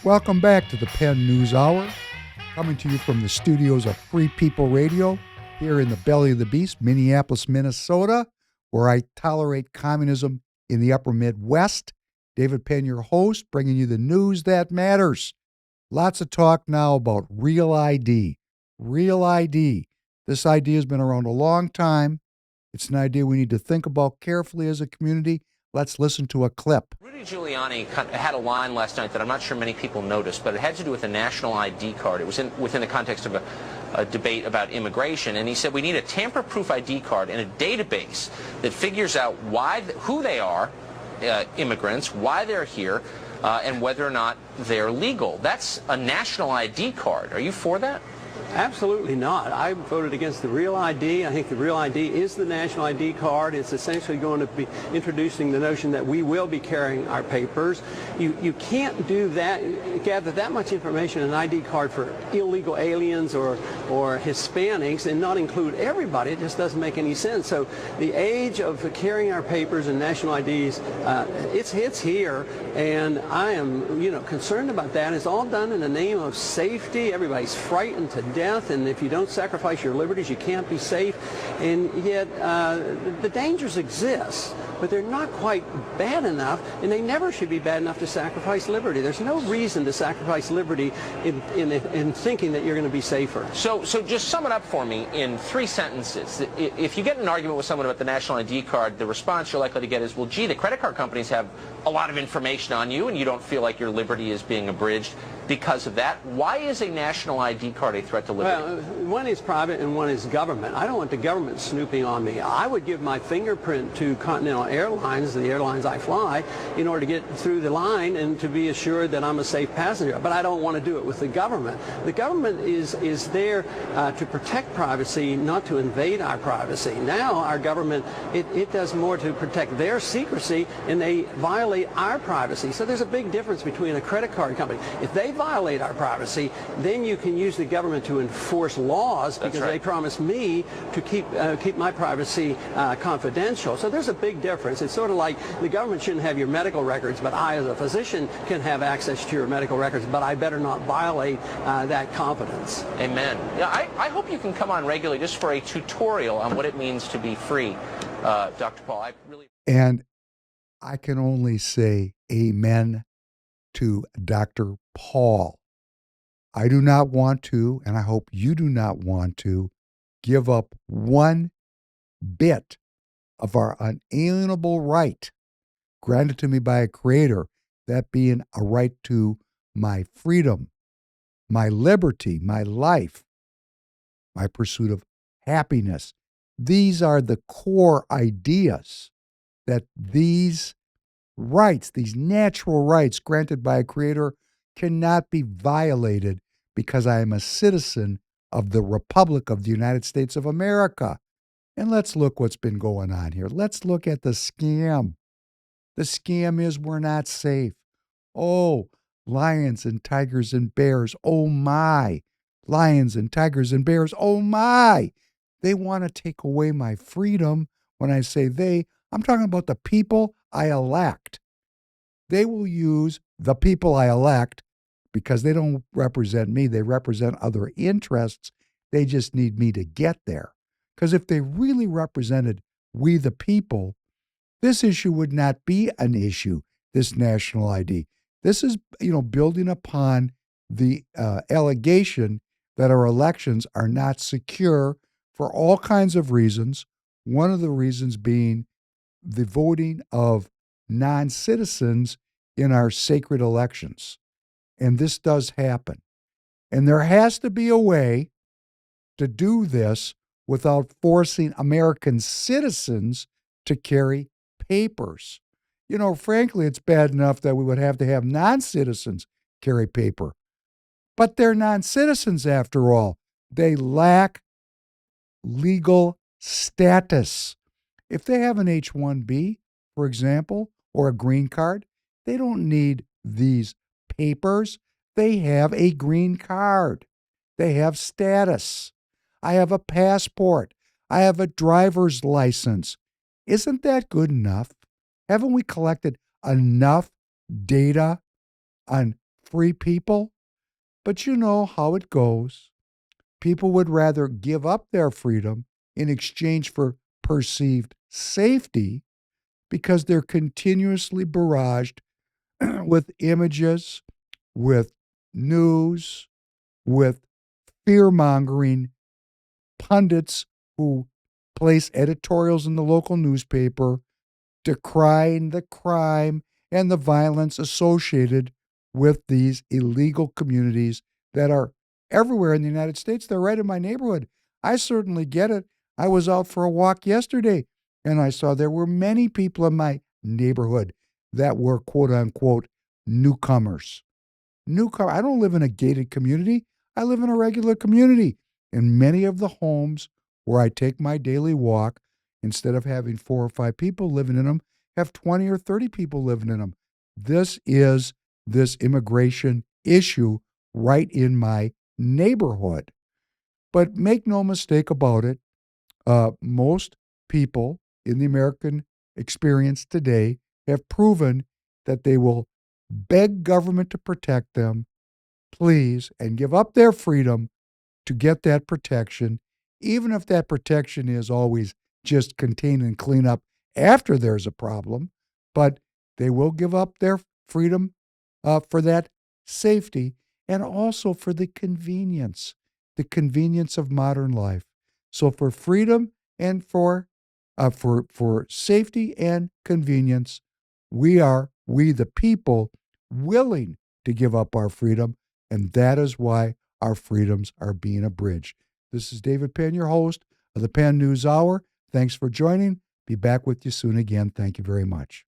Welcome back to the Penn News Hour, coming to you from the studios of Free People Radio here in the belly of the beast, Minneapolis, Minnesota, where I tolerate communism in the upper Midwest. David Penn, your host, bringing you the news that matters. Lots of talk now about Real ID. Real ID. This idea has been around a long time. It's an idea we need to think about carefully as a community. Let's listen to a clip. Rudy Giuliani had a line last night that I'm not sure many people noticed, but it had to do with a national ID card. It was within the context of a debate about immigration, and he said we need a tamper-proof ID card and a database that figures out who they are, immigrants, why they're here, and whether or not they're legal. That's a national ID card. Are you for that? Absolutely not. I voted against the Real ID. I think the Real ID is the national ID card. It's essentially going to be introducing the notion that we will be carrying our papers. You can't do that, gather that much information in an ID card for illegal aliens or Hispanics and not include everybody. It just doesn't make any sense. So the age of carrying our papers and national IDs, it's here, and I am concerned about that. It's all done in the name of safety. Everybody's frightened to death, and if you don't sacrifice your liberties, you can't be safe. And yet the dangers exist, but they're not quite bad enough, and they never should be bad enough to sacrifice liberty. There's no reason to sacrifice liberty in thinking that you're going to be safer. So just sum it up for me in 3 sentences. If you get in an argument with someone about the national ID card, the response you're likely to get is, well, gee, the credit card companies have a lot of information on you, and you don't feel like your liberty is being abridged because of that. Why is a national ID card a threat to liberty? Well, one is private and one is government. I don't want the government snooping on me. I would give my fingerprint to Continental Airlines, the airlines I fly, in order to get through the line and to be assured that I'm a safe passenger. But I don't want to do it with the government. The government is there to protect privacy, not to invade our privacy. Now our government, it does more to protect their secrecy, and they violate our privacy. So there's a big difference between a credit card company. If they violate our privacy, then you can use the government to enforce laws because they promise me to keep my privacy confidential. So there's a big difference. It's sort of like the government shouldn't have your medical records, but I as a physician can have access to your medical records, but I better not violate that confidence. Amen. Yeah, I hope you can come on regularly just for a tutorial on what it means to be free, Dr. Paul. And I can only say amen to Dr. Paul. I do not want to, and I hope you do not want to, give up one bit of our unalienable right granted to me by a creator, that being a right to my freedom, my liberty, my life, my pursuit of happiness. These are the core ideas that these rights, these natural rights granted by a creator, cannot be violated because I am a citizen of the Republic of the United States of America. And let's look what's been going on here. Let's look at the scam. The scam is we're not safe. Oh, lions and tigers and bears, oh my. Lions and tigers and bears, oh my. They want to take away my freedom. When I say they, I'm talking about the people I elect. They will use the people I elect because they don't represent me. They represent other interests. They just need me to get there. Because if they really represented we the people, this issue would not be an issue, this national ID. This is, building upon the allegation that our elections are not secure for all kinds of reasons. One of the reasons being the voting of non-citizens in our sacred elections. And this does happen. And there has to be a way to do this without forcing American citizens to carry papers. Frankly, it's bad enough that we would have to have non-citizens carry paper. But they're non-citizens after all. They lack legal status. If they have an H-1B, for example, or a green card, they don't need these papers. They have a green card. They have status. I have a passport. I have a driver's license. Isn't that good enough? Haven't we collected enough data on free people. But you know how it goes. People would rather give up their freedom in exchange for perceived safety because they're continuously barraged with images, with news, with fear mongering pundits who place editorials in the local newspaper decrying the crime and the violence associated with these illegal communities that are everywhere in the United States. They're right in my neighborhood. I certainly get it. I was out for a walk yesterday and I saw there were many people in my neighborhood that were quote unquote newcomers. I don't live in a gated community. I live in a regular community. And many of the homes where I take my daily walk, instead of having 4 or 5 people living in them, have 20 or 30 people living in them. This is this immigration issue right in my neighborhood. But make no mistake about it, most people in the American experience today have proven that they will beg government to protect them, please, and give up their freedom to get that protection, even if that protection is always just contain and clean up after there's a problem. But they will give up their freedom for that safety and also for the convenience of modern life. So for freedom and for safety and convenience, we the people willing to give up our freedom, and that is why our freedoms are being abridged. This is David Penn, your host of the Penn News Hour. Thanks for joining. Be back with you soon again. Thank you very much.